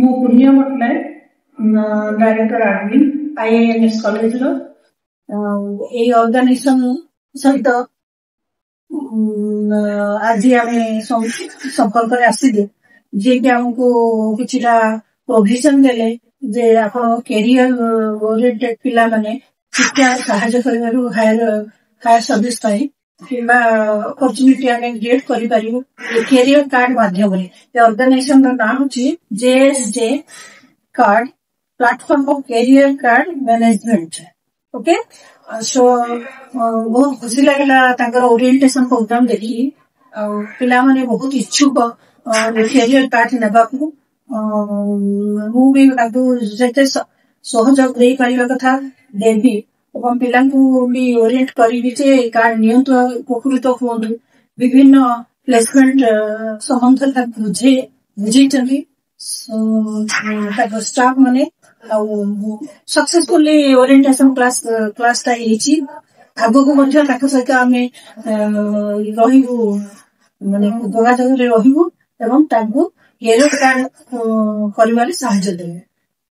ମୁଁ ପୁଣ୍ୟ Patnaik, director admin IIMS କଲେଜର। ଏଇ ଅର୍ଗାନାଇଜେସନ ସହିତ ଆଜି ଆମେ ସମ୍ପର୍କରେ ଆସିଲେ, ଯିଏକି ଆମକୁ କିଛିଟା ପ୍ରୋଭିଜନ ଦେଲେ ଯେ ଆପଣ କ୍ୟାରିୟର ଓରିଏଣ୍ଟେଡ ପିଲାମାନେ ଶିକ୍ଷା ସାହାଯ୍ୟ କରିବାରୁ ହାୟର ସର୍ଭିସ ପାଇଁ କିମ୍ବା ଅପରଚୁନିଟି ଆମେ କ୍ରିଏଟ କରିପାରିବୁ କ୍ୟାରିୟର କାର୍ଡ ମାଧ୍ୟମରେ। ଏ ଅର୍ଗାନାଇଜେସନର ନାଁ ହେଉଛି JSJ card, platform of career card management. Okay, so बहुत खुशी लगे ओरिएंटेशन प्रोग्राम देखी पिला माने बहुत इच्छुक कैरियर कार्ड नेबाकू। मुझे सहयोग दे पारिबा कथा देवी और पिला भी ओरिएंट करी जे कार्ड नियंतु उपकृत हुआ विभिन्न प्लेसमेंट संबंध बुझे स्टाफ माने सक्सेसफुली ओरिएंटेशन क्लास आगो को सहित आम रही माने जोगाजोग रही कैरियर कार्ड कर साहाय्य देवे।